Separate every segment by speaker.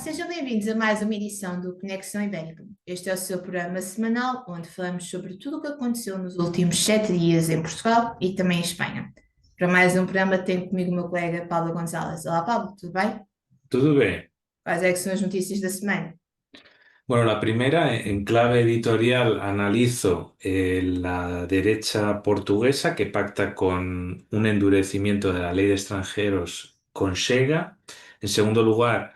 Speaker 1: Sejam bem-vindos a mais uma edição do Conexão Ibérica. Este é o seu programa semanal, onde falamos sobre tudo o que aconteceu nos últimos 7 dias em Portugal e também em Espanha. Para mais um programa, tenho comigo o meu colega Paulo Gonzalez. Olá, Paulo, tudo bem?
Speaker 2: Todo bien.
Speaker 1: Quais é que são as notícias da semana?
Speaker 2: Bueno, la primera, en clave editorial, analizo la derecha portuguesa que pacta con un endurecimiento de la ley de extranjeros con Chega. En segundo lugar,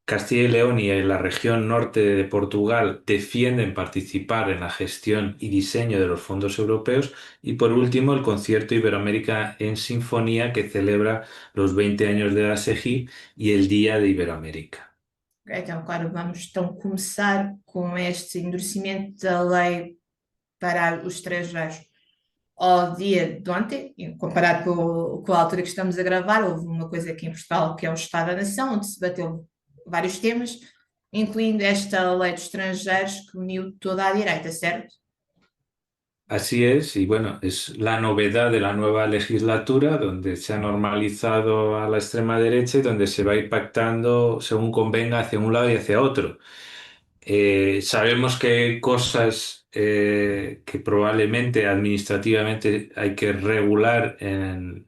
Speaker 2: Castilla y León y la región norte de Portugal defienden participar en la gestión y diseño de los fondos europeos. Y por último, el concierto Iberoamérica en Sinfonía que celebra los 20 años de la SEGI y el Día de Iberoamérica.
Speaker 1: Então, claro, vamos então começar com este endurecimento da lei para os estrangeiros. Ao dia de ontem, e comparado com a altura que estamos a gravar, houve uma coisa aqui em Portugal que é o Estado da Nação, onde se bateu vários temas, incluindo esta lei dos estrangeiros que uniu toda a direita, certo?
Speaker 2: Así es, y bueno, es la novedad de la nueva legislatura, donde se ha normalizado a la extrema derecha y donde se va a ir pactando según convenga hacia un lado y hacia otro. Sabemos que hay cosas que probablemente administrativamente hay que regular en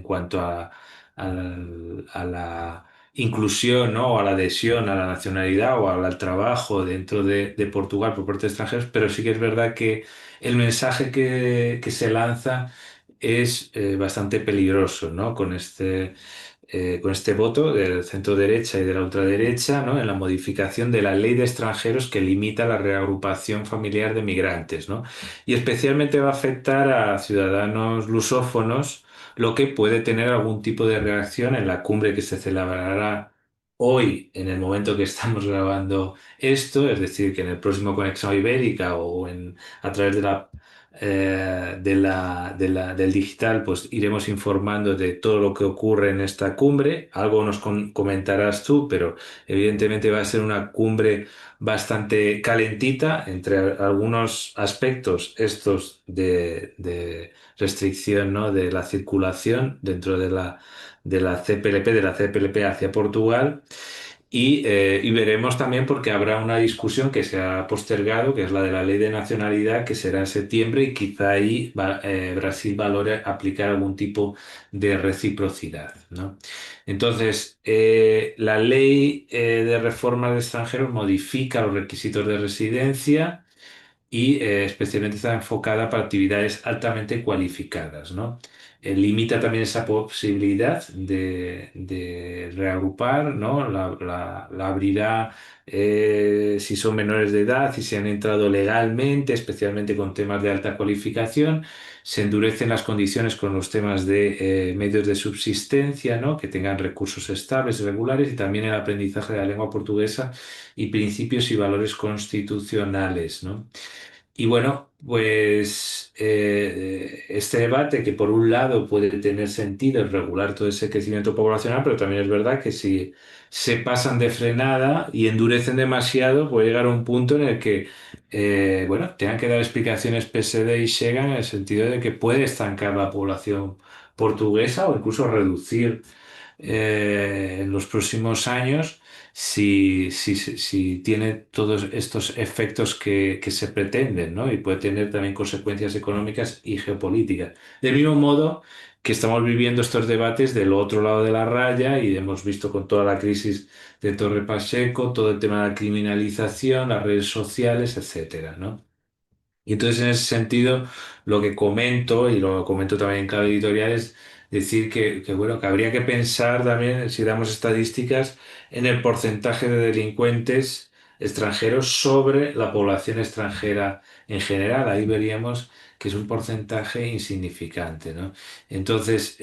Speaker 2: cuanto a la inclusión, ¿no? O a la adhesión a la nacionalidad o al trabajo dentro de Portugal por parte de extranjeros, pero sí que es verdad que el mensaje que se lanza es bastante peligroso, ¿no? Con este voto del centro derecha y de la ultraderecha, ¿no? En la modificación de la ley de extranjeros que limita la reagrupación familiar de migrantes, ¿no? Y especialmente va a afectar a ciudadanos lusófonos, lo que puede tener algún tipo de reacción en la cumbre que se celebrará hoy, en el momento que estamos grabando esto, es decir, que en el próximo Conexión Ibérica a través del digital, pues iremos informando de todo lo que ocurre en esta cumbre. Algo nos comentarás tú, pero evidentemente va a ser una cumbre bastante calentita entre algunos aspectos, estos de restricción, ¿no? De la circulación dentro de la CPLP, de la CPLP hacia Portugal. Y veremos también porque habrá una discusión que se ha postergado, que es la de la ley de nacionalidad, que será en septiembre y quizá ahí Brasil valore aplicar algún tipo de reciprocidad, ¿no? Entonces, la ley de reforma de extranjeros modifica los requisitos de residencia y especialmente está enfocada para actividades altamente cualificadas, ¿no? Limita también esa posibilidad de reagrupar, ¿no? La abrirá si son menores de edad y si han entrado legalmente, especialmente con temas de alta cualificación. Se endurecen las condiciones con los temas de medios de subsistencia, ¿no? Que tengan recursos estables y regulares y también el aprendizaje de la lengua portuguesa y principios y valores constitucionales, ¿no? Y bueno, pues este debate que por un lado puede tener sentido regular todo ese crecimiento poblacional, pero también es verdad que si se pasan de frenada y endurecen demasiado, puede llegar a un punto en el que, bueno, tengan que dar explicaciones PSD y Chega en el sentido de que puede estancar la población portuguesa o incluso reducir en los próximos años si tiene todos estos efectos que se pretenden, ¿no? Y puede tener también consecuencias económicas y geopolíticas. Del mismo modo que estamos viviendo estos debates del otro lado de la raya y hemos visto con toda la crisis de Torre Pacheco, todo el tema de la criminalización, las redes sociales, etcétera, ¿no? Y entonces, en ese sentido, lo que comento, y lo comento también en cada editorial, es decir bueno, que habría que pensar también, si damos estadísticas, en el porcentaje de delincuentes extranjeros sobre la población extranjera en general. Ahí veríamos que es un porcentaje insignificante, ¿no? Entonces,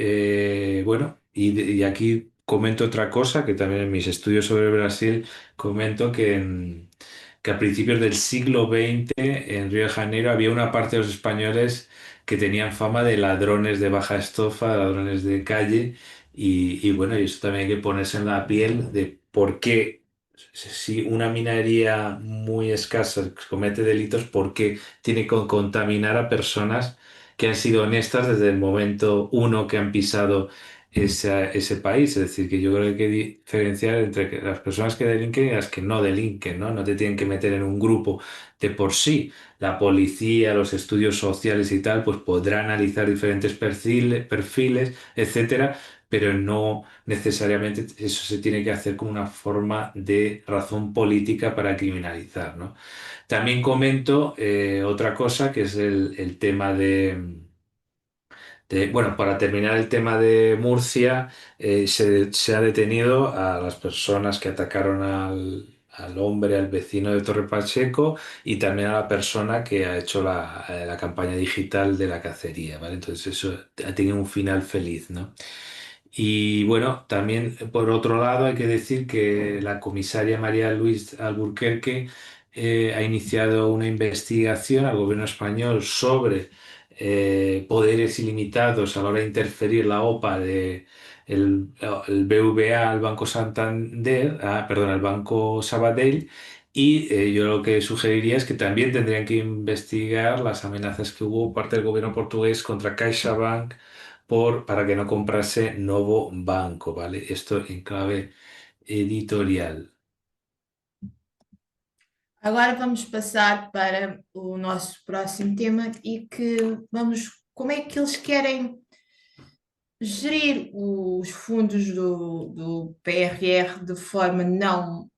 Speaker 2: bueno, y aquí comento otra cosa, que también en mis estudios sobre Brasil comento que a principios del siglo XX en Río de Janeiro había una parte de los españoles que tenían fama de ladrones de baja estofa, ladrones de calle, y bueno, y eso también hay que ponerse en la piel de por qué, si una minería muy escasa comete delitos, por qué tiene que contaminar a personas que han sido honestas desde el momento uno que han pisado ese país. Es decir, que yo creo que hay que diferenciar entre las personas que delinquen y las que no delinquen, ¿no? No te tienen que meter en un grupo de por sí. La policía, los estudios sociales y tal, pues podrá analizar diferentes perfiles, etcétera, pero no necesariamente eso se tiene que hacer como una forma de razón política para criminalizar, ¿no? También comento otra cosa que es el tema bueno, para terminar el tema de Murcia, se ha detenido a las personas que atacaron al hombre, al vecino de Torre Pacheco y también a la persona que ha hecho la campaña digital de la cacería, ¿vale? Entonces eso ha tenido un final feliz, ¿no? Y bueno, también por otro lado hay que decir que la comisaria María Luis Alburquerque ha iniciado una investigación al gobierno español sobre poderes ilimitados a la hora de interferir la OPA de el BVA al Banco Santander, perdón, al Banco Sabadell. Y yo lo que sugeriría es que también tendrían que investigar las amenazas que hubo por parte del gobierno portugués contra CaixaBank para que no comprase Novo Banco, ¿vale? Esto en clave editorial.
Speaker 1: Agora vamos passar para o nosso próximo tema e que vamos, como é que eles querem gerir os fundos do PRR de forma não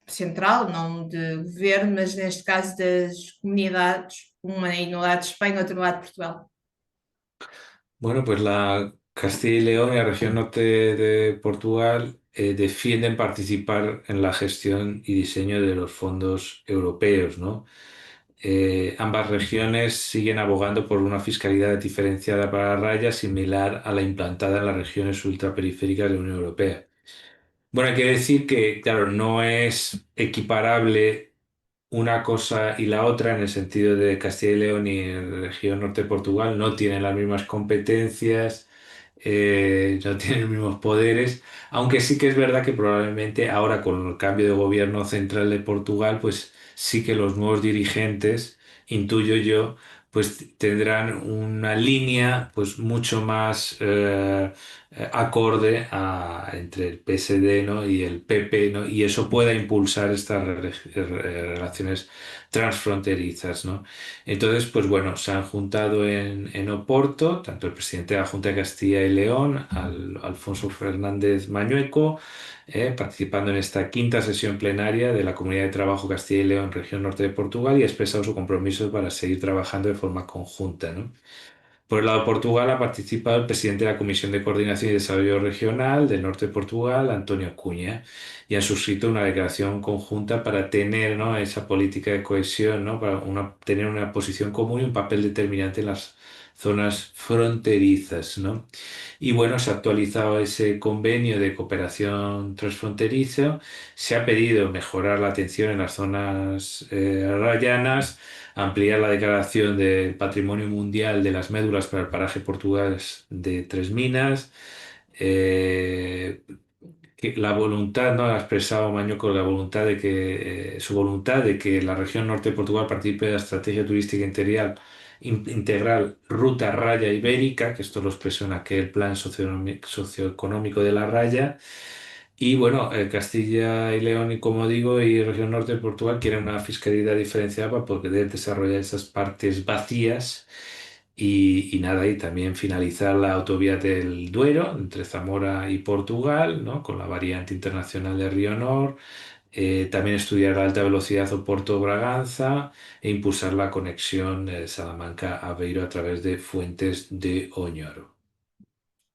Speaker 1: central, não de governo, mas neste caso das comunidades, uma aí no lado de Espanha, outra no lado de Portugal.
Speaker 2: Bueno, pues la Castilla y León y la región norte de Portugal defienden participar en la gestión y diseño de los fondos europeos, ¿no? Ambas regiones siguen abogando por una fiscalidad diferenciada para la raya, similar a la implantada en las regiones ultraperiféricas de la Unión Europea. Bueno, hay que decir que, claro, no es equiparable una cosa y la otra en el sentido de Castilla y León y región norte de Portugal no tienen las mismas competencias, no tienen los mismos poderes, aunque sí que es verdad que probablemente ahora con el cambio de gobierno central de Portugal, pues sí que los nuevos dirigentes, intuyo yo, pues tendrán una línea pues mucho más acorde entre el PSD, ¿no? y el PP, ¿no? Y eso pueda impulsar estas relaciones transfronterizas, ¿no? Entonces, pues bueno, se han juntado en Oporto, tanto el presidente de la Junta de Castilla y León, Alfonso Fernández Mañueco, participando en esta quinta sesión plenaria de la Comunidad de Trabajo Castilla y León, región norte de Portugal, y ha expresado su compromiso para seguir trabajando de forma conjunta, ¿no? Por el lado de Portugal ha participado el presidente de la Comisión de Coordinación y Desarrollo Regional del Norte de Portugal, Antonio Cuña, y han suscrito una declaración conjunta para tener, ¿no? esa política de cohesión, ¿no? Para tener una posición común y un papel determinante en las zonas fronterizas, ¿no? Y bueno, se ha actualizado ese convenio de cooperación transfronterizo, se ha pedido mejorar la atención en las zonas rayanas, ampliar la declaración del Patrimonio Mundial de las médulas para el paraje portugués de Tres Minas. eh, la voluntad, ¿no? Ha expresado Mañoco la voluntad de que su voluntad de que la región norte de Portugal participe de la estrategia turística integral Ruta Raya Ibérica, que esto lo expresó en aquel plan socioeconómico de la raya. Y bueno, Castilla y León, y como digo, y región norte de Portugal quieren una fiscalidad diferenciada para poder desarrollar esas partes vacías y nada, y también finalizar la autovía del Duero entre Zamora y Portugal, ¿no? Con la variante internacional de Río Nor. También estudiar la alta velocidad Oporto-Braganza e impulsar la conexión de Salamanca-Aveiro a través de Fuentes de Oñoro.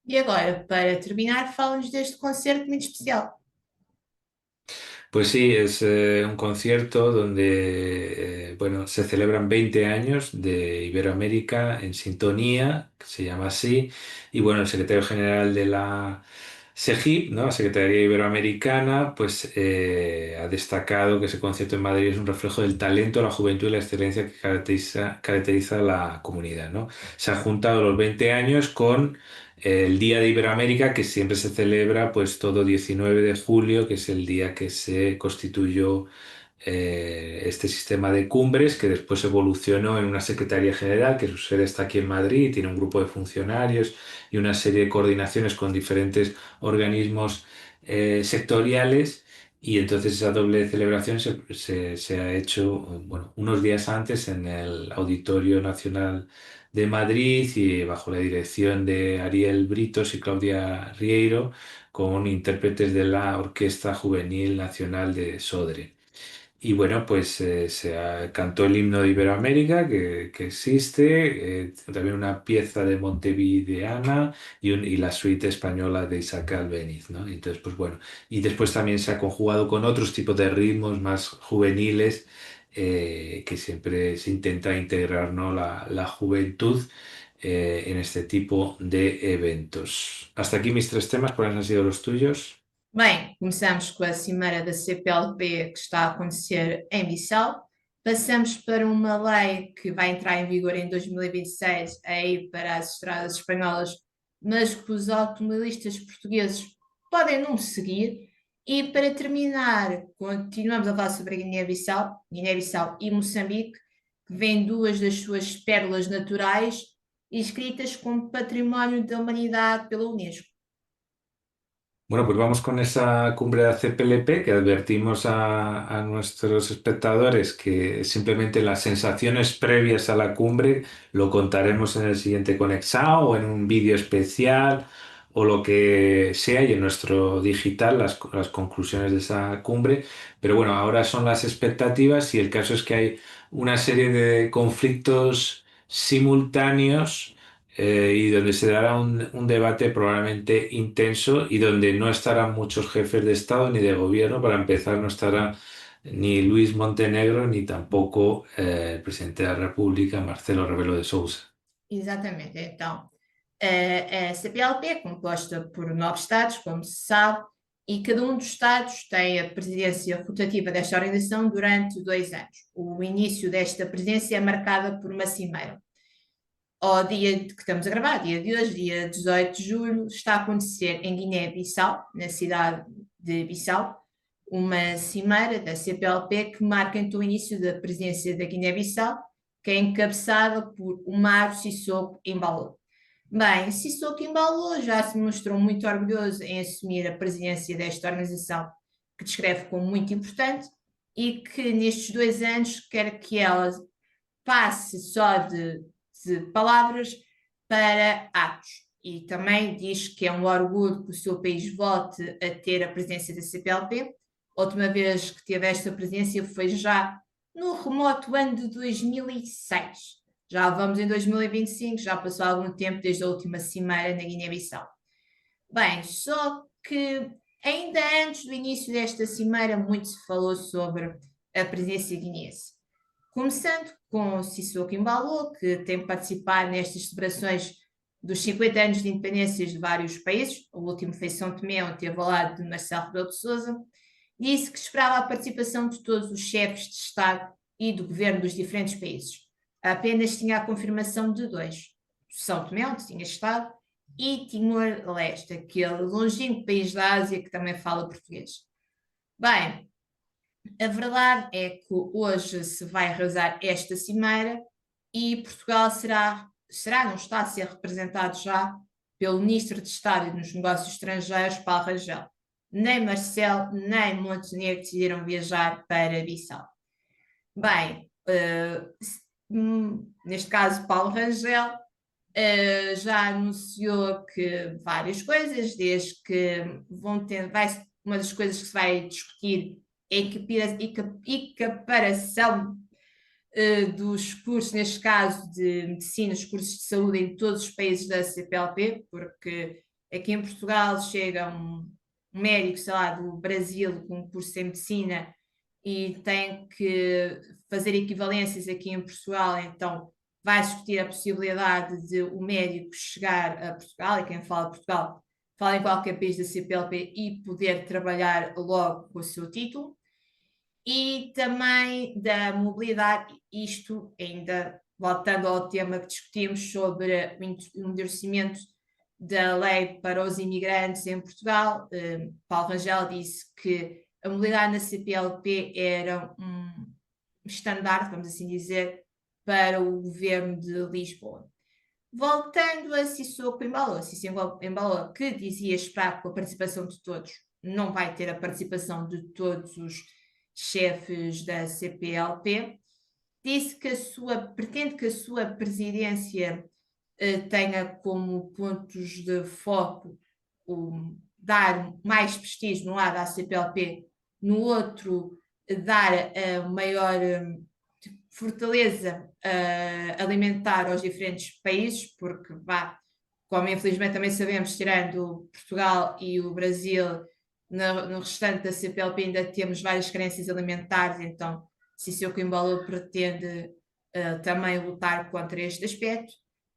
Speaker 1: E agora, para terminar, fala-nos deste concerto muito especial.
Speaker 2: Pues sí, es un concierto donde bueno, se celebran 20 años de Iberoamérica en sintonía, que se llama así, y bueno, el secretario general de la SEGIP, ¿no? La Secretaría Iberoamericana, pues ha destacado que ese concierto en Madrid es un reflejo del talento, la juventud y la excelencia que caracteriza a la comunidad, ¿no? Se han juntado los 20 años con el Día de Iberoamérica, que siempre se celebra pues todo 19 de julio, que es el día que se constituyó este sistema de cumbres que después evolucionó en una Secretaría General, que su sede está aquí en Madrid, tiene un grupo de funcionarios y una serie de coordinaciones con diferentes organismos sectoriales. Y entonces esa doble celebración se ha hecho, bueno, unos días antes en el Auditorio Nacional de Madrid y bajo la dirección de Ariel Britos y Claudia Rieiro, con intérpretes de la Orquesta Juvenil Nacional de Sodre. Y bueno, pues cantó el himno de Iberoamérica que existe, también una pieza de Montevideana y la suite española de Isaac Albéniz, ¿no? Entonces, pues bueno, y después también se ha conjugado con otros tipos de ritmos más juveniles, que siempre se intenta integrar, ¿no? La juventud en este tipo de eventos. Hasta aquí mis tres temas, ¿cuáles han sido los tuyos?
Speaker 1: Bem, começamos com a cimeira da CPLP que está a acontecer em Bissau. Passamos para uma lei que vai entrar em vigor em 2026, aí para as estradas espanholas, mas que os automobilistas portugueses podem não seguir. E para terminar, continuamos a falar sobre a Guiné-Bissau e Moçambique, que vêm duas das suas pérolas naturais inscritas como Património da Humanidade pela Unesco.
Speaker 2: Bueno, pues vamos con esa cumbre de CPLP que advertimos a nuestros espectadores que simplemente las sensaciones previas a la cumbre lo contaremos en el siguiente Conexao o en un vídeo especial o lo que sea y en nuestro digital las conclusiones de esa cumbre. Pero bueno, ahora son las expectativas y el caso es que hay una serie de conflictos simultáneos, y donde se dará un debate probablemente intenso y donde no estarán muchos jefes de Estado ni de gobierno. Para empezar, no estará ni Luis Montenegro ni tampoco el presidente de la República, Marcelo Rebelo de Sousa.
Speaker 1: Exatamente. Então, a CPLP é composta por 9 Estados, como se sabe, e cada um dos Estados tem a presidência rotativa desta organização durante 2 anos. O início desta presidência é marcada por uma cimeira. Ao dia que estamos a gravar, dia de hoje, dia 18 de julho, está a acontecer em Guiné-Bissau, na cidade de Bissau, uma cimeira da CPLP que marca então o início da presidência da Guiné-Bissau, que é encabeçada por Umaro Sissoko Embalo. Bem, Sissoko Embalo já se mostrou muito orgulhoso em assumir a presidência desta organização, que descreve como muito importante e que nestes 2 anos quer que ela passe só de palavras para atos. E também diz que é um orgulho que o seu país volte a ter a presidência da CPLP. A última vez que teve esta presidência foi já no remoto ano de 2006. Já vamos em 2025, já passou algum tempo desde a última cimeira na Guiné-Bissau. Bem, só que ainda antes do início desta cimeira, muito se falou sobre a presidência guineense. Começando com Sissoko Embalo, que tem participado nestas celebrações dos 50 anos de independência de vários países. O último foi São Tomé, onde teve ao lado de Marcelo Rebelo de Sousa. Disse que esperava a participação de todos os chefes de Estado e do governo dos diferentes países. Apenas tinha a confirmação de 2. São Tomé, onde tinha estado, e Timor-Leste, aquele longínquo país da Ásia que também fala português. Bem, a verdade é que hoje se vai realizar esta cimeira e Portugal não está a ser representado já pelo Ministro de Estado e dos Negócios Estrangeiros, Paulo Rangel. Nem Marcelo, nem Montenegro decidiram viajar para Bissau. Bem, neste caso, Paulo Rangel já anunciou que várias coisas, desde que uma das coisas que se vai discutir é a equiparação dos cursos, neste caso de medicina, os cursos de saúde em todos os países da CPLP, porque aqui em Portugal chega um médico, sei lá, do Brasil com um curso em medicina e tem que fazer equivalências aqui em Portugal, então vai discutir a possibilidade de o médico chegar a Portugal, e quem fala Portugal fala em qualquer país da CPLP e poder trabalhar logo com o seu título. E também da mobilidade, isto ainda voltando ao tema que discutimos sobre o endurecimento da lei para os imigrantes em Portugal. Paulo Rangel disse que a mobilidade na CPLP era um estandarte, vamos assim dizer, para o governo de Lisboa. Voltando a Sissoko Embalo, que dizia esperar com a participação de todos, não vai ter a participação de todos os chefes da CPLP, disse que pretende que a sua presidência tenha como pontos de foco dar mais prestígio no lado da CPLP, no outro dar maior fortaleza alimentar aos diferentes países, porque como infelizmente também sabemos, tirando Portugal e o Brasil, no restante da CPLP ainda temos várias carências alimentares, então Sissoko Embalo pretende também lutar contra este aspecto.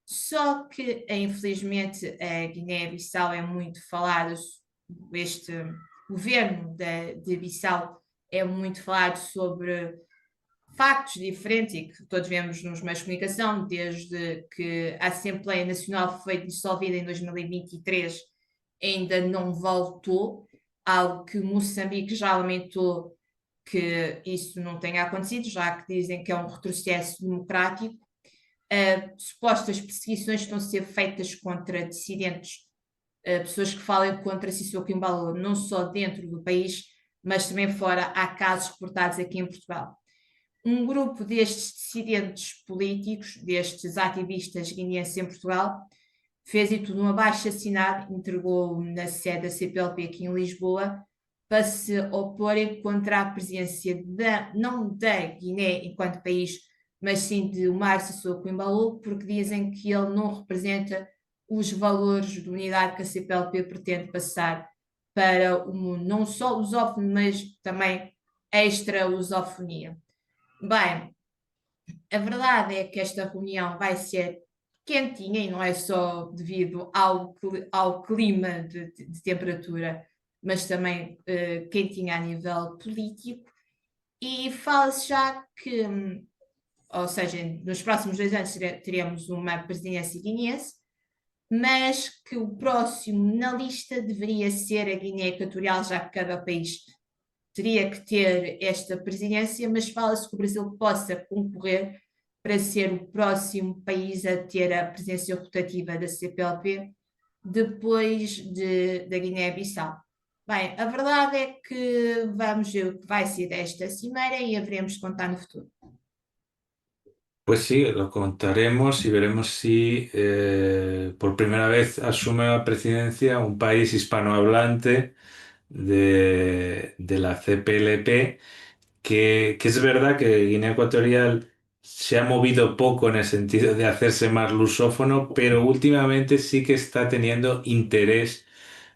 Speaker 1: Só que, infelizmente, a Guiné-Bissau é muito falado, este governo de Bissau é muito falado sobre factos diferentes e que todos vemos nos meios de comunicação, desde que a Assembleia Nacional foi dissolvida em 2023, ainda não voltou, algo que Moçambique já lamentou que isso não tenha acontecido, já que dizem que é um retrocesso democrático. Supostas perseguições estão a ser feitas contra dissidentes, pessoas que falam contra Sissoko Embalo, não só dentro do país, mas também fora. Há casos reportados aqui em Portugal. Um grupo destes dissidentes políticos, destes ativistas guineenses em Portugal, fez tudo um abaixo-assinado, entregou na sede da CPLP aqui em Lisboa, para se oporem contra a presença não da Guiné enquanto país, mas sim de Omar Sissoko Embalo, porque dizem que ele não representa os valores de unidade que a CPLP pretende passar para não só lusófono, mas também extra-lusofonia. Bem, a verdade é que esta reunião vai ser quentinha e não é só devido ao clima de temperatura, mas também quentinha a nível político. E fala-se já que, ou seja, nos próximos 2 anos teremos uma presidência guineense, mas que o próximo na lista deveria ser a Guiné Equatorial, já que cada país teria que ter esta presidência, mas fala-se que o Brasil possa concorrer para ser o próximo país a ter a presidência rotativa da CPLP depois da Guiné-Bissau. Bem, a verdade é que vamos ver o que vai ser desta cimeira e haveremos de contar no futuro.
Speaker 2: Pues sí, lo contaremos y veremos si por primera vez asume la presidencia un país hispanohablante de la CPLP, que es verdad que Guinea Ecuatorial se ha movido poco en el sentido de hacerse más lusófono, pero últimamente sí que está teniendo interés.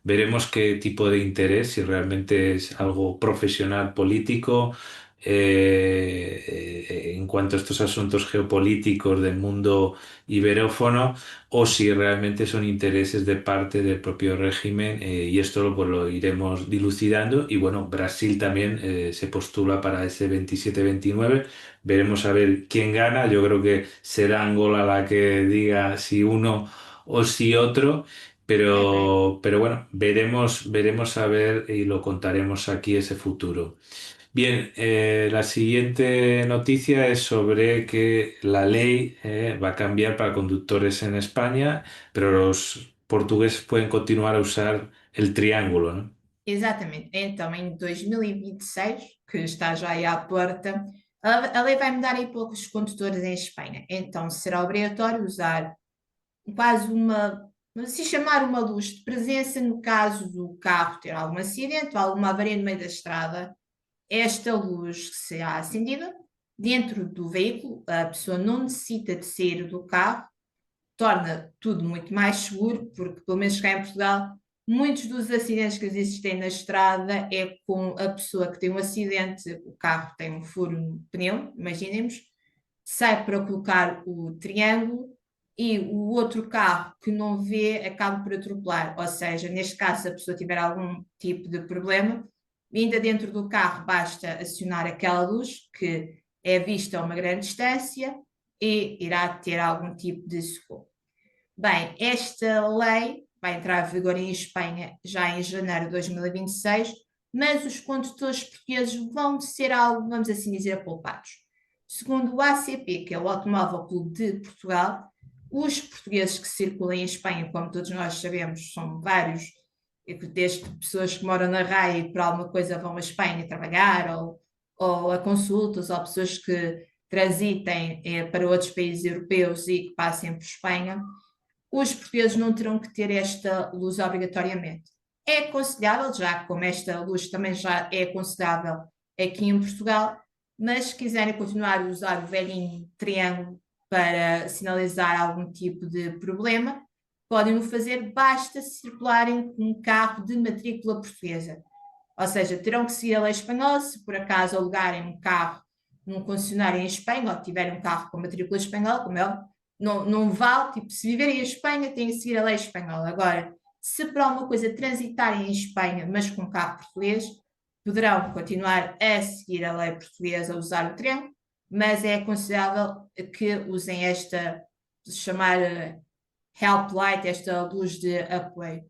Speaker 2: Veremos qué tipo de interés, si realmente es algo profesional político, en cuanto a estos asuntos geopolíticos del mundo iberófono, o si realmente son intereses de parte del propio régimen, y esto pues, lo iremos dilucidando. Y bueno, Brasil también se postula para ese 27-29. Veremos a ver quién gana. Yo creo que será Angola la que diga si uno o si otro. Pero bueno, veremos a ver y lo contaremos aquí ese futuro. Bien, la siguiente noticia es sobre que la ley va a cambiar para conductores en España, pero los portugueses pueden continuar a usar el triángulo, ¿no?
Speaker 1: Exatamente. Então, em 2026, que está já aí à porta, a lei vai mudar aí poucos condutores em Espanha. Então, será obrigatório usar quase se chamar uma luz de presença no caso do carro ter algum acidente ou alguma avaria no meio da estrada. Esta luz que será acendida dentro do veículo, a pessoa não necessita de sair do carro, torna tudo muito mais seguro, porque pelo menos cá em Portugal, muitos dos acidentes que existem na estrada é com a pessoa que tem um acidente, o carro tem um furo no pneu, imaginemos, sai para colocar o triângulo e o outro carro que não vê acaba por atropelar. Ou seja, neste caso, se a pessoa tiver algum tipo de problema, ainda dentro do carro basta acionar aquela luz que é vista a uma grande distância e irá ter algum tipo de socorro. Bem, esta lei vai entrar em vigor em Espanha já em janeiro de 2026, mas os condutores portugueses vão ser algo, vamos assim dizer, poupados. Segundo o ACP, que é o Automóvel Clube de Portugal, os portugueses que circulam em Espanha, como todos nós sabemos, são vários, desde pessoas que moram na Raia e por alguma coisa vão à Espanha trabalhar, ou a consultas, ou pessoas que transitem para outros países europeus e que passem por Espanha, os portugueses não terão que ter esta luz obrigatoriamente. É aconselhável, já como esta luz também já é aconselhável aqui em Portugal, mas se quiserem continuar a usar o velhinho triângulo para sinalizar algum tipo de problema, podem o fazer, basta circularem com um carro de matrícula portuguesa. Ou seja, terão que seguir a lei espanhola se por acaso alugarem um carro num concessionário em Espanha ou tiverem um carro com matrícula espanhola, como é óbvio, não vale, tipo, se viverem em Espanha, têm que seguir a lei espanhola. Agora, se por alguma coisa transitarem em Espanha, mas com carro português, poderão continuar a seguir a lei portuguesa, a usar o triângulo, mas é aconselhável que usem esta, chamar help light, esta luz de apoio.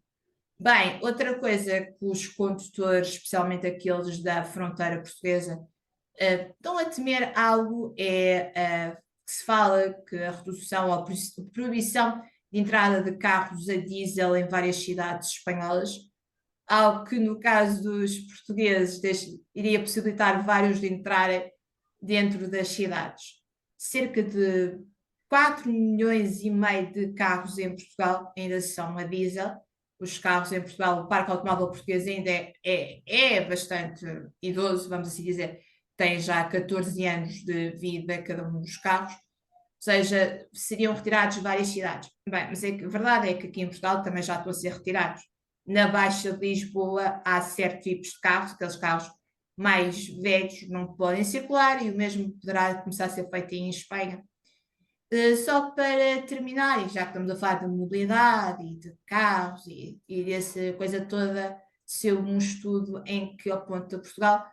Speaker 1: Bem, outra coisa que os condutores, especialmente aqueles da fronteira portuguesa, estão a temer algo que se fala que a redução ou a proibição de entrada de carros a diesel em várias cidades espanholas, algo que no caso dos portugueses iria possibilitar vários de entrarem dentro das cidades. Cerca de 4 milhões e meio de carros em Portugal ainda são a diesel. Os carros em Portugal, o parque automóvel português ainda é bastante idoso, vamos assim dizer, tem já 14 anos de vida cada um dos carros, ou seja, seriam retirados de várias cidades. Bem, mas a verdade é que aqui em Portugal também já estão a ser retirados. Na Baixa de Lisboa há certos tipos de carros, aqueles carros mais velhos não podem circular e o mesmo poderá começar a ser feito em Espanha. Só para terminar, e já que estamos a falar de mobilidade e de carros e dessa coisa toda, ser um estudo em que aponta Portugal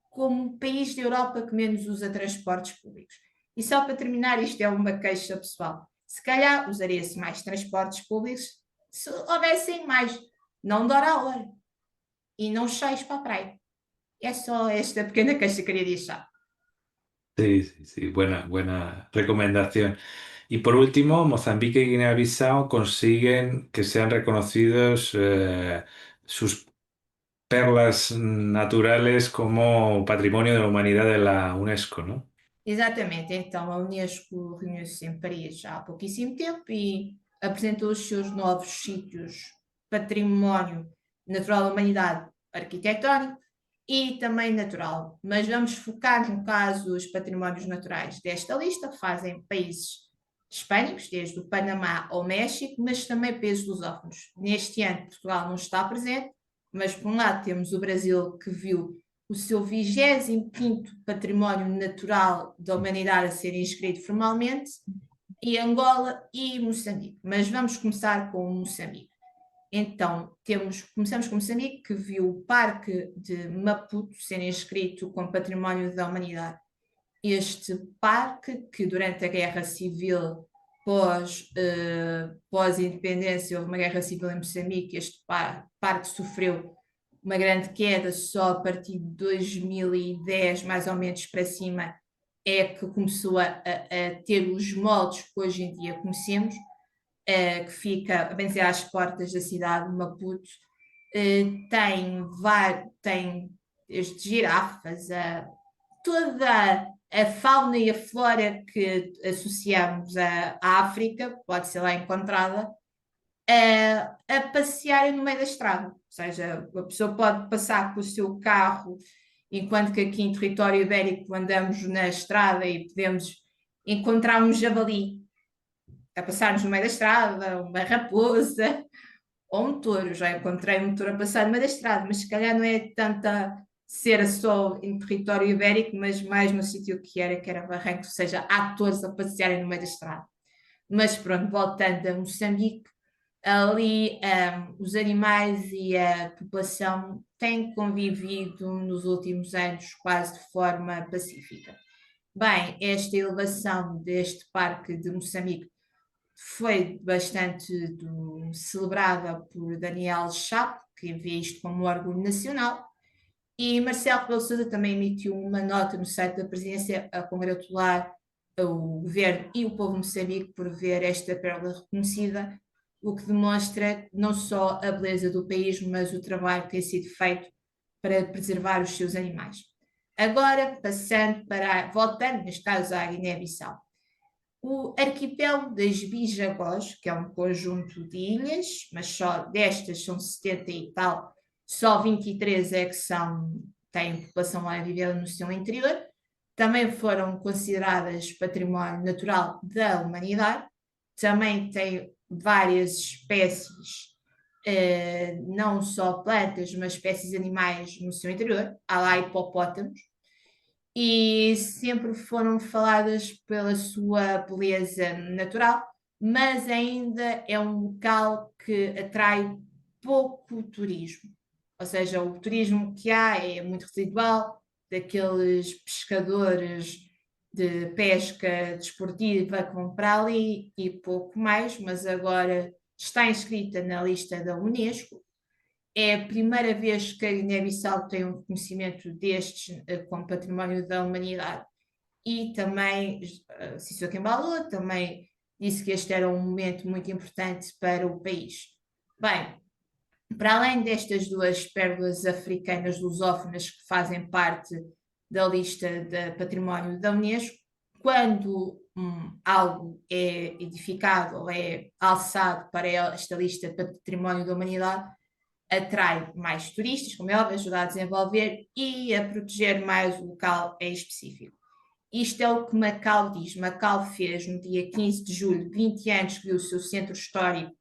Speaker 1: como o país da Europa que menos usa transportes públicos. E só para terminar, isto é uma queixa pessoal. Se calhar usaria-se mais transportes públicos se houvessem mais, não de hora a hora, e não cheios para a praia. É só esta pequena queixa que queria deixar.
Speaker 2: Sí, sí, sí, buena recomendación. Y por último, Mozambique y Guinea-Bissau consiguen que sean reconocidos sus perlas naturales como Patrimonio de la Humanidad de la UNESCO, ¿no?
Speaker 1: Exatamente, então a Unesco reuniu-se em Paris já há pouquíssimo tempo e apresentou os seus novos sítios património natural da humanidade arquitetónico e também natural. Mas vamos focar no caso os patrimónios naturais desta lista, fazem países hispânicos, desde o Panamá ao México, mas também países lusófonos. Neste ano Portugal não está presente, mas por um lado temos o Brasil que viu o seu 25º Património Natural da Humanidade a ser inscrito formalmente, e Angola e Moçambique. Mas vamos começar com Moçambique. Então, começamos com Moçambique, que viu o Parque de Maputo ser inscrito como Património da Humanidade. Este parque, que durante a Guerra Civil pós-independência, houve uma guerra civil em Moçambique, este parque sofreu uma grande queda só a partir de 2010, mais ou menos para cima, é que começou a ter os moldes que hoje em dia conhecemos, que fica, a bem dizer, às portas da cidade de Maputo. Tem desde girafas, toda a fauna e a flora que associamos à África, pode ser lá encontrada, a passearem no meio da estrada. Ou seja, a pessoa pode passar com o seu carro, enquanto que aqui em território ibérico andamos na estrada e podemos encontrar um javali a passar-nos no meio da estrada, uma raposa ou um touro. Já encontrei um touro a passar no meio da estrada, mas se calhar não é tanta ser só em território ibérico, mas mais no sítio que era Barranco, ou seja, há touros a passearem no meio da estrada. Mas pronto, voltando a Moçambique, ali os animais e a população têm convivido nos últimos anos quase de forma pacífica. Bem, esta elevação deste parque de Moçambique foi bastante celebrada por Daniel Chapo, que vê isto como um orgulho nacional, E Marcelo Rebelo de Sousa também emitiu uma nota no site da presidência a congratular o governo e o povo de Moçambique por ver esta pérola reconhecida, o que demonstra não só a beleza do país, mas o trabalho que tem sido feito para preservar os seus animais. Agora, voltando, neste caso, à Guiné-Bissau. O arquipélago das Bijagós, que é um conjunto de ilhas, mas só destas são 70 e tal, só 23 é que têm população a viver no seu interior, também foram consideradas património natural da humanidade, também tem várias espécies, não só plantas, mas espécies animais no seu interior, há lá hipopótamos, e sempre foram faladas pela sua beleza natural, mas ainda é um local que atrai pouco turismo. Ou seja, o turismo que há é muito residual, daqueles pescadores de pesca desportiva que vão para ali e pouco mais, mas agora está inscrita na lista da Unesco. É a primeira vez que a Guiné-Bissau tem um reconhecimento destes como património da humanidade. E também Sissoko Embaló também disse que este era um momento muito importante para o país. Bem, para além destas duas pérolas africanas lusófonas que fazem parte da lista de património da Unesco, quando algo é edificado ou é alçado para esta lista de património da humanidade, atrai mais turistas, como é óbvio, ajuda a desenvolver e a proteger mais o local em específico. Isto é o que Macau diz. Macau fez no dia 15 de julho, 20 anos, que viu o seu centro histórico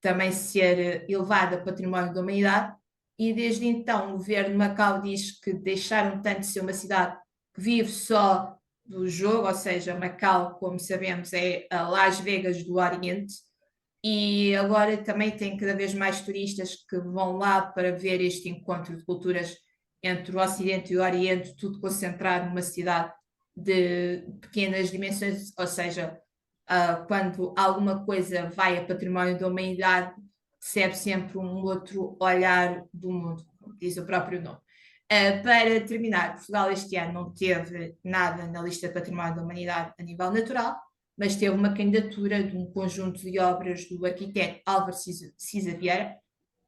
Speaker 1: também ser elevado a património da humanidade, e desde então o governo de Macau diz que deixaram tanto de ser uma cidade que vive só do jogo, ou seja, Macau, como sabemos, é a Las Vegas do Oriente, e agora também tem cada vez mais turistas que vão lá para ver este encontro de culturas entre o Ocidente e o Oriente, tudo concentrado numa cidade de pequenas dimensões, ou seja, quando alguma coisa vai a património da humanidade, recebe sempre um outro olhar do mundo, como diz o próprio nome. Para terminar, Portugal este ano não teve nada na lista de património da humanidade a nível natural, mas teve uma candidatura de um conjunto de obras do arquiteto Álvaro Cisa Vieira.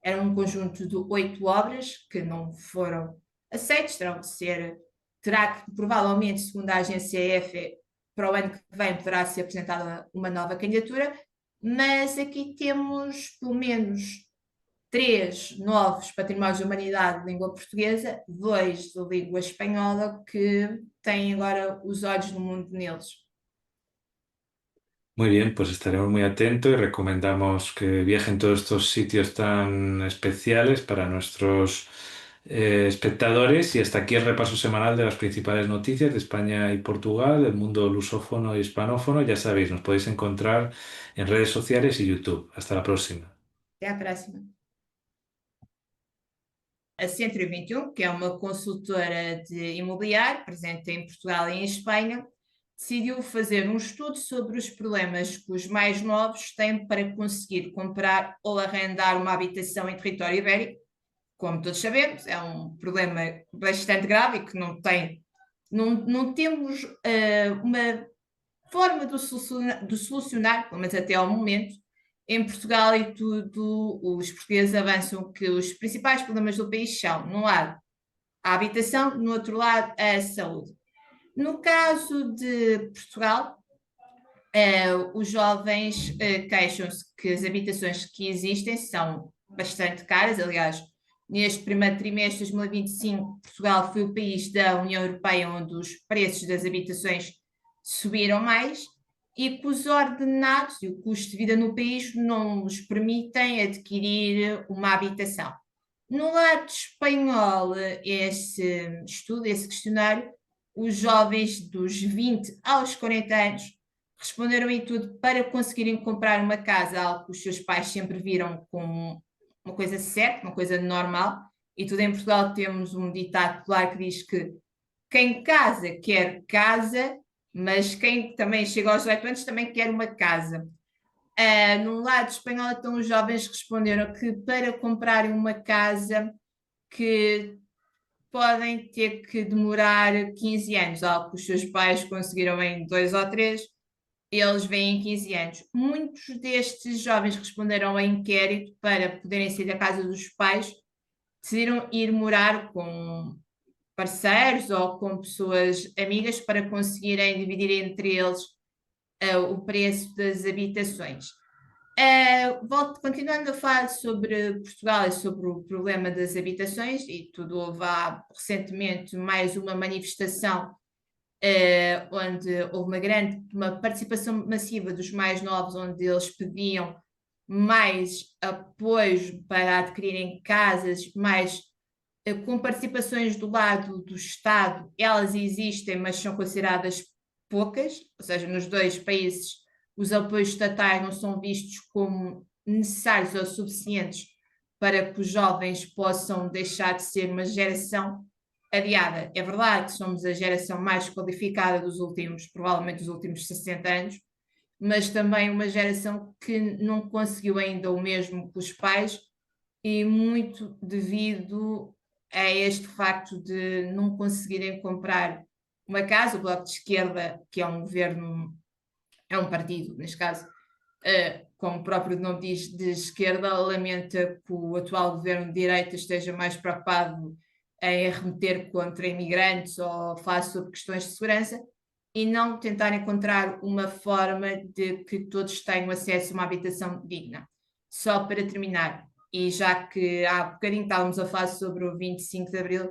Speaker 1: Era um conjunto de 8 obras que não foram aceitas, terá que, provavelmente, segundo a agência EFE, para o ano que vem poderá ser apresentada uma nova candidatura, mas aqui temos pelo menos 3 novos patrimónios da humanidade de língua portuguesa, 2 de língua espanhola, que têm agora os olhos do mundo neles.
Speaker 2: Muy bien, pues estaremos muy atentos y recomendamos que viajen todos estos sitios tan especiales para nuestros espectadores. Y hasta aquí el repaso semanal de las principales noticias de España y Portugal, del mundo lusófono y hispanófono. Ya sabéis, nos podéis encontrar en redes sociales y YouTube. Hasta la próxima.
Speaker 1: Até à próxima. A Centro 21, que é uma consultora de imobiliário presente em Portugal e em Espanha, decidiu fazer um estudo sobre os problemas que os mais novos têm para conseguir comprar ou arrendar uma habitação em território ibérico. Como todos sabemos, é um problema bastante grave e que não temos uma forma de solucionar, pelo menos até ao momento. Em Portugal e tudo, os portugueses avançam que os principais problemas do país são, num lado, a habitação, no outro lado, a saúde. No caso de Portugal, os jovens queixam-se que as habitações que existem são bastante caras. Aliás, neste primeiro trimestre de 2025, Portugal foi o país da União Europeia onde os preços das habitações subiram mais, e que os ordenados e o custo de vida no país não nos permitem adquirir uma habitação. No lado espanhol, esse estudo, esse questionário, os jovens dos 20 aos 40 anos responderam em tudo para conseguirem comprar uma casa, algo que os seus pais sempre viram como uma coisa certa, uma coisa normal. E tudo em Portugal temos um ditado popular que diz que quem casa quer casa, mas quem também chega aos 18 anos também quer uma casa. No lado espanhol, então, os jovens responderam que para comprarem uma casa que podem ter que demorar 15 anos, algo que os seus pais conseguiram em 2 ou 3, eles vêm em 15 anos. Muitos destes jovens responderam ao inquérito para poderem sair da casa dos pais, decidiram ir morar com parceiros ou com pessoas amigas para conseguirem dividir entre eles o preço das habitações. Continuando a falar sobre Portugal e sobre o problema das habitações, e tudo houve recentemente mais uma manifestação onde houve uma participação massiva dos mais novos, onde eles pediam mais apoios para adquirirem casas, mais com participações do lado do Estado, elas existem, mas são consideradas poucas, ou seja, nos dois países os apoios estatais não são vistos como necessários ou suficientes para que os jovens possam deixar de ser uma geração adiada. É verdade que somos a geração mais qualificada dos últimos, provavelmente dos últimos 60 anos, mas também uma geração que não conseguiu ainda o mesmo que os pais, e muito devido a este facto de não conseguirem comprar uma casa. O Bloco de Esquerda, que é um governo, é um partido, neste caso, como o próprio nome diz, de esquerda, lamenta que o atual governo de direita esteja mais preocupado em arremeter contra imigrantes ou falar sobre questões de segurança e não tentar encontrar uma forma de que todos tenham acesso a uma habitação digna. Só para terminar, e já que há bocadinho estávamos a falar sobre o 25 de Abril,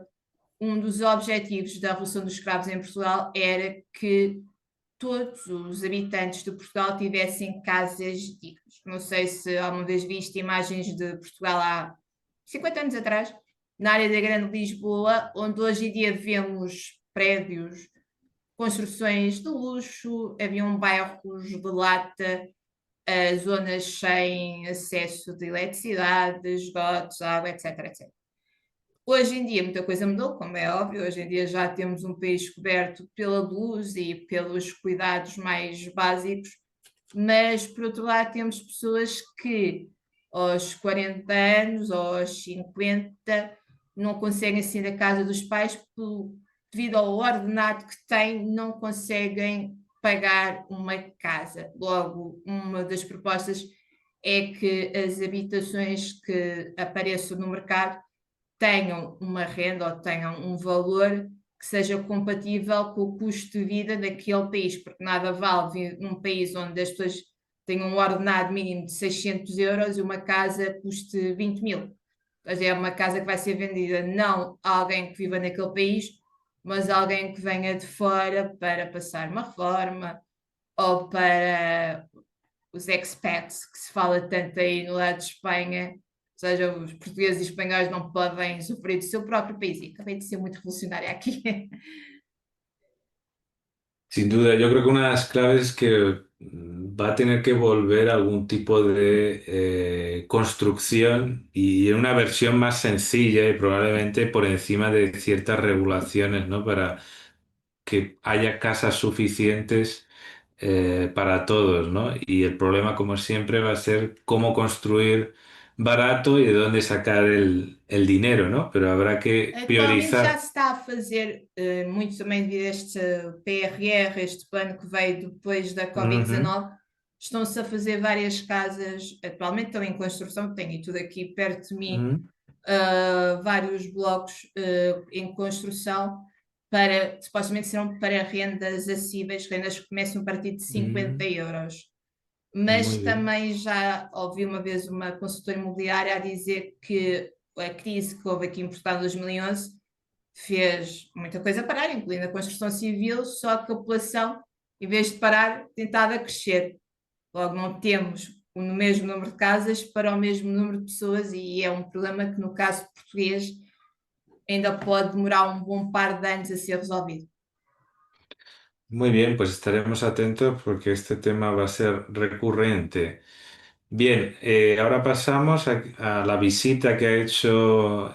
Speaker 1: um dos objetivos da Revolução dos Escravos em Portugal era que todos os habitantes de Portugal tivessem casas dignas. Não sei se alguma vez viste imagens de Portugal há 50 anos atrás, na área da Grande Lisboa, onde hoje em dia vemos prédios, construções de luxo, haviam bairros de lata, zonas sem acesso de eletricidade, esgotos, água, etc, etc. Hoje em dia muita coisa mudou, como é óbvio, hoje em dia já temos um país coberto pela luz e pelos cuidados mais básicos, mas por outro lado temos pessoas que aos 40 anos ou aos 50 não conseguem sair da casa dos pais devido ao ordenado que têm, não conseguem pagar uma casa. Logo, uma das propostas é que as habitações que apareçam no mercado tenham uma renda ou tenham um valor que seja compatível com o custo de vida daquele país, porque nada vale vir num país onde as pessoas têm um ordenado mínimo de 600 euros e uma casa custe 20 mil. Mas é uma casa que vai ser vendida não a alguém que viva naquele país, mas a alguém que venha de fora para passar uma reforma ou para os expats, que se fala tanto aí no lado de Espanha, ou seja, os portugueses e espanhóis não podem sofrer do seu próprio país. E acabei de ser muito revolucionária aqui.
Speaker 2: Sin duda, yo creo que una de las claves es que va a tener que volver a algún tipo de construcción y en una versión más sencilla y probablemente por encima de ciertas regulaciones, ¿no? Para que haya casas suficientes para todos, ¿no? Y el problema, como siempre, va a ser cómo construir barato y de dónde sacar el dinero, ¿no? Pero habrá que
Speaker 1: Atualmente já
Speaker 2: priorizar.
Speaker 1: se está a fazer, muito também devido a este PRR, este plano que veio depois da
Speaker 2: Ujú,
Speaker 1: Covid-19, estão-se a fazer várias casas, atualmente estão em construção, tenho tudo aqui perto de mim,
Speaker 2: ujú,
Speaker 1: vários blocos em construção para, supostamente serão para rendas acessíveis, rendas que começam a partir de 50
Speaker 2: ujú.
Speaker 1: euros.
Speaker 2: Muy
Speaker 1: Mas
Speaker 2: bien.
Speaker 1: também já ouvi uma vez uma consultora imobiliária a dizer que a crise que houve aqui em Portugal em 2011 fez muita coisa parar, incluindo a construção civil, só que a população, em vez de parar, tentava crescer. Logo, não temos o mesmo número de casas para o mesmo número de pessoas, e é um problema que, no caso português, ainda pode demorar um bom par de anos a ser resolvido.
Speaker 2: Muy bien, pues estaremos atentos porque este tema va a ser recurrente. Bien, ahora pasamos a la visita que ha hecho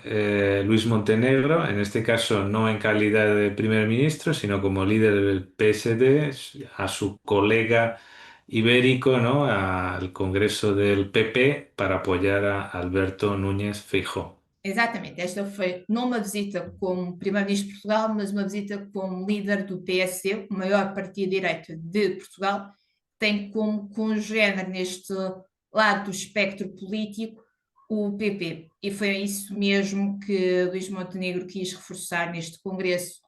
Speaker 2: Luis Montenegro, en este caso no en calidad de primer ministro, sino como líder del PSD, a su colega ibérico, ¿no? Al Congreso del PP para apoyar a Alberto Núñez Feijóo.
Speaker 1: exatamente, esta foi não uma visita como Primeiro-Ministro de Portugal, mas uma visita como líder do PSD, o maior partido de direita de Portugal, tem como congénere neste lado do espectro político o PP. E foi isso mesmo que Luís Montenegro quis reforçar neste congresso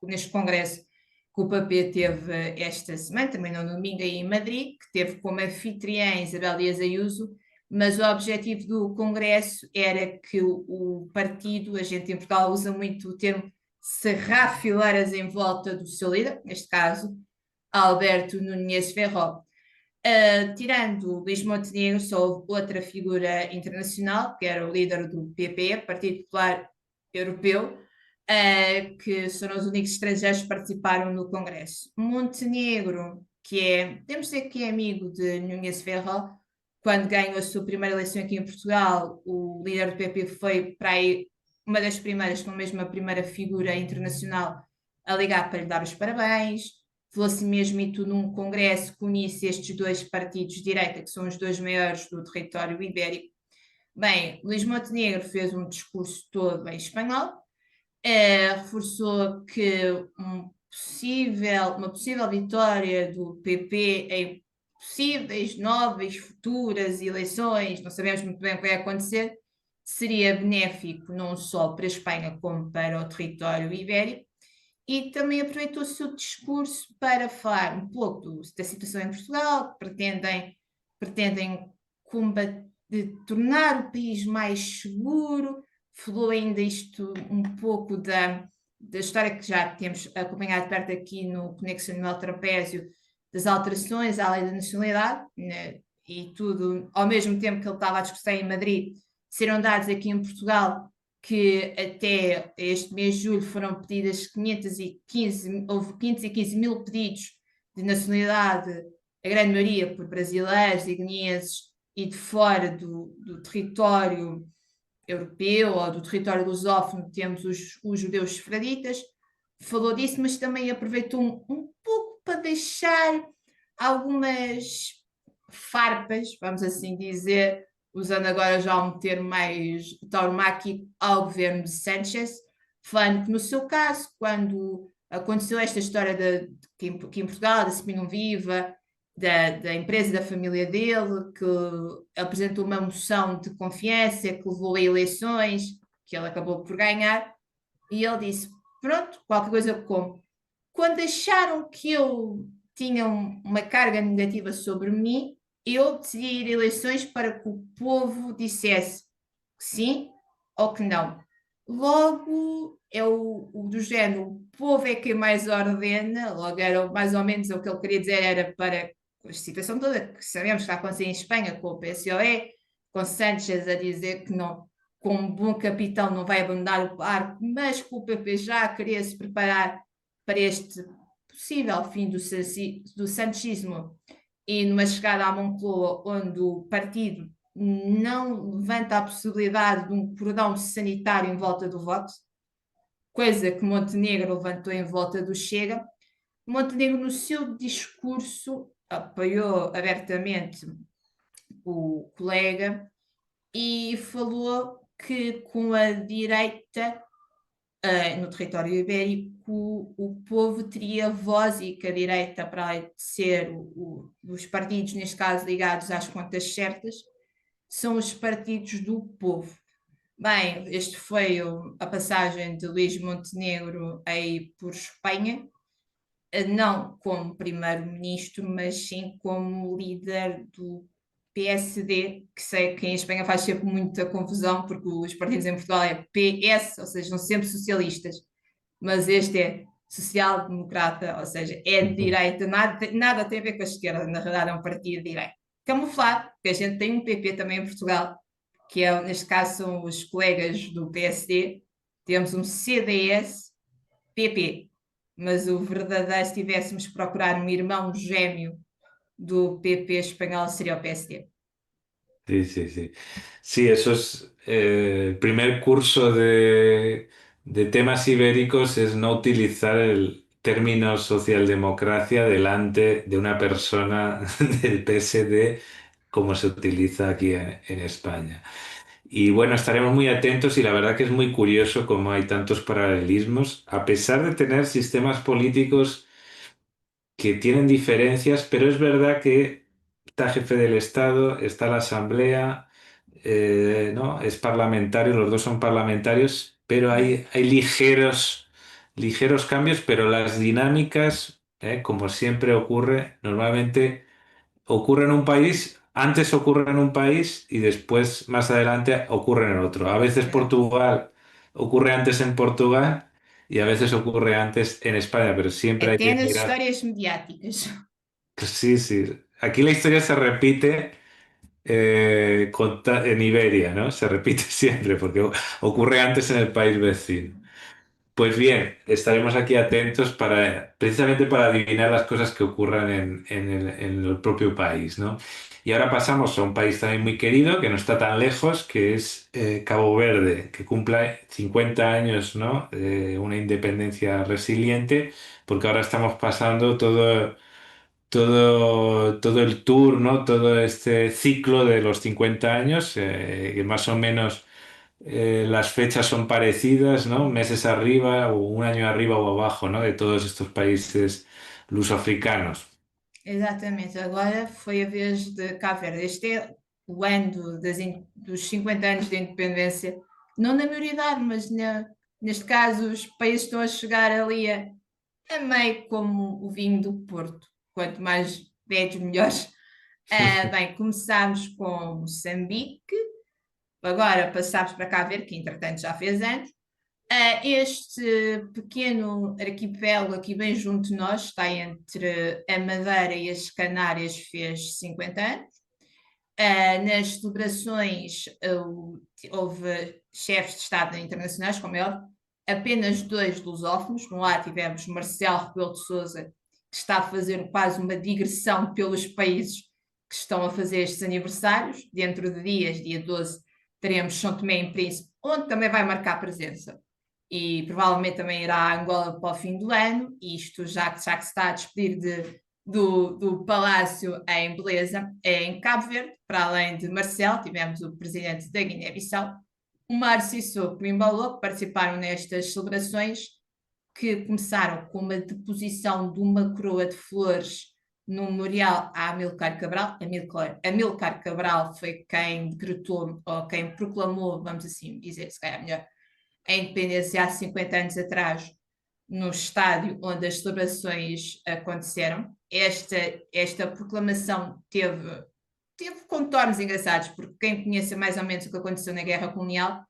Speaker 1: que o PP teve esta semana, também no domingo aí em Madrid, que teve como anfitriã Isabel Dias Ayuso, mas o objetivo do Congresso era que o partido, a gente em Portugal usa muito o termo serrar fileiras em volta do seu líder, neste caso, Alberto Núñez Ferró. Tirando Luís Montenegro, só houve outra figura internacional, que era o líder do PP, Partido Popular Europeu, que foram os únicos estrangeiros que participaram no Congresso. Montenegro, temos de dizer que é amigo de Núñez Ferró, quando ganhou a sua primeira eleição aqui em Portugal, o líder do PP foi para aí uma das primeiras, com mesmo a primeira figura internacional a ligar para lhe dar os parabéns. Falou-se mesmo e tudo num congresso que unisse estes dois partidos de direita, que são os dois maiores do território ibérico. Bem, Luís Montenegro fez um discurso todo em espanhol, reforçou que uma possível vitória do PP em possíveis novas futuras eleições, não sabemos muito bem o que vai acontecer, seria benéfico não só para a Espanha como para o território ibérico, e também aproveitou o seu discurso para falar um pouco da situação em Portugal, que pretendem tornar o país mais seguro, falou ainda isto um pouco da história que já temos acompanhado perto aqui no Conexão Animal Trapézio, das alterações à lei da nacionalidade, né, e tudo, ao mesmo tempo que ele estava a discutir em Madrid, serão dados aqui em Portugal que até este mês de julho foram pedidas houve 515 mil pedidos de nacionalidade, a grande maioria por brasileiros e guineenses e de fora do território europeu ou do território lusófono, temos os judeus sefraditas. Falou disso, mas também aproveitou um pouco para deixar algumas farpas, vamos assim dizer, usando agora já um termo mais taumáquico, ao governo de Sánchez, falando que no seu caso, quando aconteceu esta história que em Portugal, da Seminum Viva, da empresa da família dele, que apresentou uma moção de confiança que levou a eleições, que ele acabou por ganhar, e ele disse: pronto, qualquer coisa eu como. Quando acharam que eu tinha uma carga negativa sobre mim, eu decidi ir a eleições para que o povo dissesse que sim ou que não. Logo, é o do género, o povo é quem mais ordena, logo era mais ou menos o que ele queria dizer, era para a situação toda que sabemos que está a acontecer em Espanha com o PSOE, com Sánchez a dizer que não, como bom capitão não vai abandonar o barco, mas com o PP já a querer se preparar para este possível fim do sanchismo e numa chegada à Moncloa onde o partido não levanta a possibilidade de um cordão sanitário em volta do voto, coisa que Montenegro levantou em volta do Chega. Montenegro, no seu discurso, apoiou abertamente o colega e falou que com a direita no território ibérico o povo teria voz e que a direita, para além de ser os partidos, neste caso ligados às contas certas, são os partidos do povo. Bem, este foi a passagem de Luís Montenegro aí por Espanha, não como primeiro-ministro, mas sim como líder do PSD, que sei que em Espanha faz sempre muita confusão, porque os partidos em Portugal é PS, ou seja, são sempre socialistas, mas este é social-democrata, ou seja, é de direita, nada tem a ver com a esquerda, na realidade é um partido de direita. Camuflado, porque a gente tem um PP também em Portugal, que é, neste caso são os colegas do PSD, temos um CDS-PP, mas o verdadeiro, se tivéssemos que procurar um irmão gêmeo do PP espanhol, seria o PSD.
Speaker 2: Sí, sí, sí. Sí, eso es el primer curso de temas ibéricos es no utilizar el término socialdemocracia delante de una persona del PSD como se utiliza aquí en España. Y bueno, estaremos muy atentos y la verdad que es muy curioso cómo hay tantos paralelismos, a pesar de tener sistemas políticos que tienen diferencias, pero es verdad que está jefe del Estado, está la Asamblea, ¿no? Es parlamentario, los dos son parlamentarios, pero hay ligeros cambios, pero las dinámicas, como siempre ocurre, normalmente ocurre en un país, antes ocurre en un país y después, más adelante, ocurre en el otro. A veces
Speaker 1: Exato.
Speaker 2: Portugal ocurre antes en Portugal y a veces ocurre antes en España, pero siempre hay
Speaker 1: Até
Speaker 2: que
Speaker 1: nas
Speaker 2: mirar.
Speaker 1: histórias mediáticas.
Speaker 2: Pues sí, sí. Aquí la historia se repite en Iberia, ¿no? Se repite siempre porque ocurre antes en el país vecino. Pues bien, estaremos aquí atentos precisamente para adivinar las cosas que ocurran en el propio país, ¿no? Y ahora pasamos a un país también muy querido, que no está tan lejos, que es Cabo Verde, que cumple 50 años, ¿no? Una independencia resiliente, porque ahora estamos pasando todo el tour, ¿no? Todo este ciclo de los 50 años, que más o menos las fechas son parecidas, ¿no? Meses arriba o un año arriba o abajo, ¿no? De todos estos países lusofricanos.
Speaker 1: Exatamente, agora foi a vez de Cabo Verde. Este é o ano dos 50 anos de independência, não na maioridade, mas neste caso os países estão a chegar ali a meio como o vinho do Porto. Quanto mais velhos, melhores. Bem, começámos com Moçambique, agora passámos para Cabo Verde, que entretanto já fez anos. Este pequeno arquipélago aqui bem junto de nós, está entre a Madeira e as Canárias, fez 50 anos. Nas celebrações houve chefes de Estado internacionais, como é óbvio, apenas dois lusófonos. No lado tivemos Marcelo Rebelo de Sousa, que está a fazer quase uma digressão pelos países que estão a fazer estes aniversários. Dentro de dias, dia 12, teremos São Tomé e Príncipe, onde também vai marcar presença. E provavelmente também irá a Angola para o fim do ano, isto já que se está a despedir do Palácio em Beleza, em Cabo Verde. Para além de Marcel, tivemos o presidente da Guiné-Bissau, o Mário Sissoko e o Embalo, que participaram nestas celebrações, que começaram com uma deposição de uma coroa de flores no memorial a Amílcar Cabral. Amílcar Cabral foi quem decretou, ou quem proclamou, vamos assim dizer, se calhar melhor, a independência há 50 anos atrás, no estádio onde as celebrações aconteceram. Esta proclamação teve contornos engraçados, porque quem conhece mais ou menos o que aconteceu na Guerra Colonial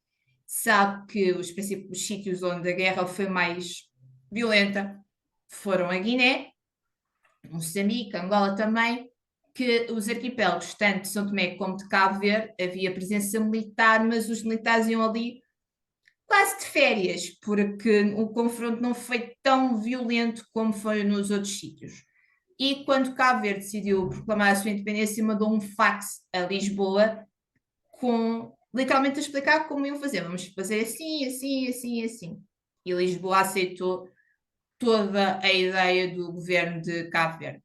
Speaker 1: sabe que os sítios onde a guerra foi mais violenta foram a Guiné, Moçambique, Angola também, que os arquipélagos, tanto de São Tomé como de Cabo Verde, havia presença militar, mas os militares iam ali quase de férias, porque o confronto não foi tão violento como foi nos outros sítios. E quando Cabo Verde decidiu proclamar a sua independência, mandou um fax a Lisboa com literalmente a explicar como iam fazer. Vamos fazer assim, assim, assim, assim. E Lisboa aceitou toda a ideia do governo de Cabo Verde.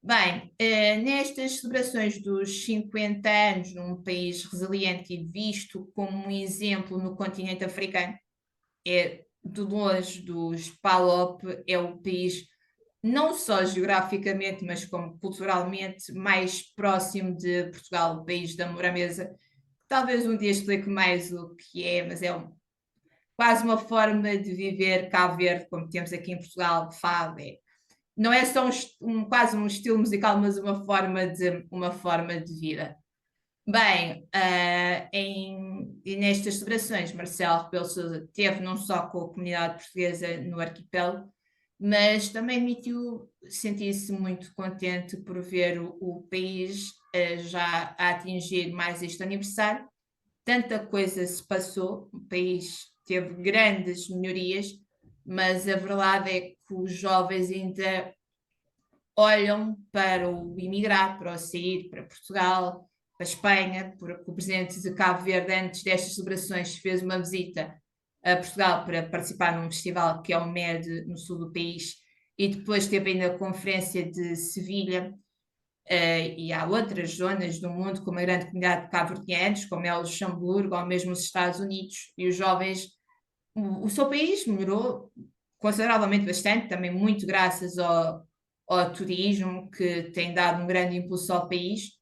Speaker 1: Bem, nestas celebrações dos 50 anos num país resiliente e visto como um exemplo no continente africano, é de longe dos PALOP, é o país não só geograficamente, mas como culturalmente mais próximo de Portugal, o país da amor à mesa. Talvez um dia explique mais o que é, mas é quase uma forma de viver Cabo Verde, como temos aqui em Portugal, fado. Não é só quase um estilo musical, mas uma forma de vida. Bem, e nestas celebrações, Marcelo Rebelo de Sousa teve não só com a comunidade portuguesa no arquipélago, mas também admitiu sentir-se muito contente por ver o país já a atingir mais este aniversário. Tanta coisa se passou, o país teve grandes melhorias, mas a verdade é que os jovens ainda olham para o imigrar, para o sair para Portugal, para a Espanha, porque o presidente de Cabo Verde, antes destas celebrações, fez uma visita a Portugal para participar num festival que é o MED, no sul do país, e depois teve ainda a Conferência de Sevilha, E há outras zonas do mundo com uma grande comunidade de cabo-verdianos, como é o Luxemburgo ou mesmo os Estados Unidos, e os jovens, o seu país melhorou consideravelmente bastante, também muito graças ao turismo, que tem dado um grande impulso ao país.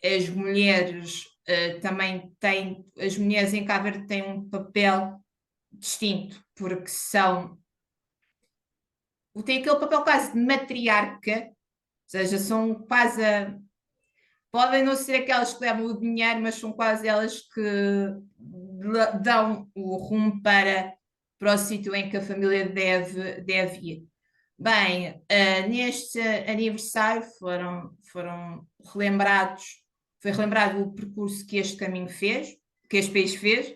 Speaker 1: As mulheres também têm, as mulheres em Cabo Verde têm um papel distinto, porque têm aquele papel quase de matriarca, ou seja, são quase podem não ser aquelas que levam o dinheiro, mas são quase elas que dão o rumo para o sítio em que a família deve ir. Bem, neste aniversário foram relembrados, foi relembrado o percurso que este caminho fez, que este país fez,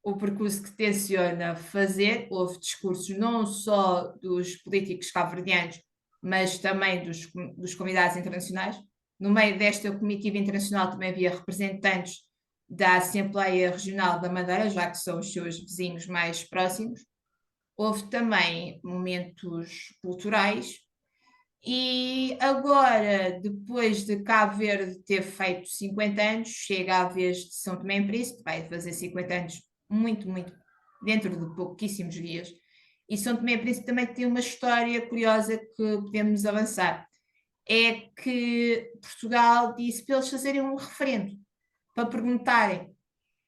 Speaker 1: o percurso que tenciona fazer. Houve discursos não só dos políticos cabo-verdianos, mas também dos convidados internacionais. No meio desta comitiva internacional também havia representantes da Assembleia Regional da Madeira, já que são os seus vizinhos mais próximos. Houve também momentos culturais. E agora, depois de Cabo Verde ter feito 50 anos, chega a vez de São Tomé e Príncipe, vai fazer 50 anos muito, muito, dentro de pouquíssimos dias. E São Tomé e Príncipe também tem uma história curiosa que podemos avançar. É que Portugal disse para eles fazerem um referendo, para perguntarem: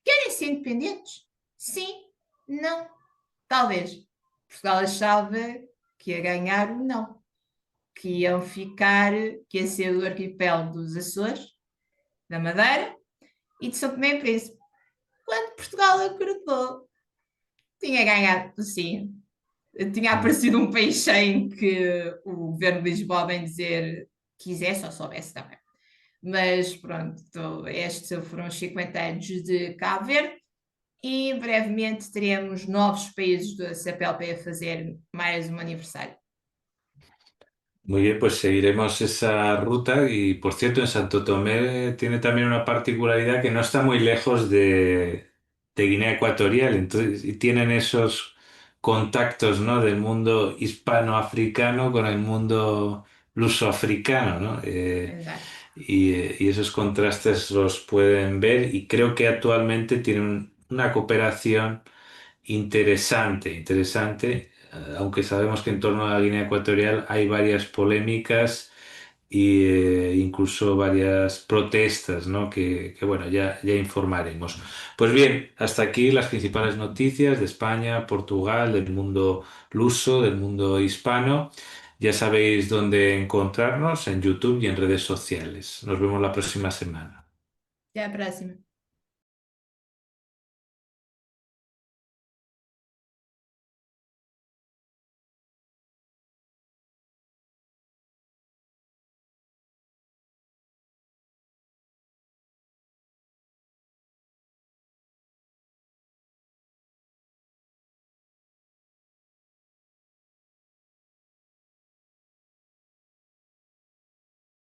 Speaker 1: querem ser independentes? Sim? Não? Talvez. Portugal achava que ia ganhar o não, que iam ficar, que ia ser o arquipélago dos Açores, da Madeira e de São Tomé e Príncipe. Quando Portugal acordou, tinha ganhado, sim, tinha aparecido um país em que o governo de Lisboa, bem dizer, quisesse ou soubesse também. Mas pronto, estes foram os 50 anos de Cabo Verde e brevemente teremos novos países da CPLP a fazer mais um aniversário.
Speaker 2: Muy bien, pues seguiremos esa ruta y por cierto, en Santo Tomé tiene también una particularidad que no está muy lejos de Guinea Ecuatorial, entonces y tienen esos contactos, ¿no? Del mundo hispanoafricano con el mundo lusoafricano, ¿no?
Speaker 1: Exato.
Speaker 2: Y esos contrastes los pueden ver y creo que actualmente tienen una cooperación interesante, interesante, aunque sabemos que en torno a la Guinea Ecuatorial hay varias polémicas y incluso varias protestas, ¿no? Que, bueno, ya informaremos. Pues bien, hasta aquí las principales noticias de España, Portugal, del mundo luso, del mundo hispano. Ya sabéis dónde encontrarnos en YouTube y en redes sociales. Nos vemos la próxima semana.
Speaker 1: Até a próxima.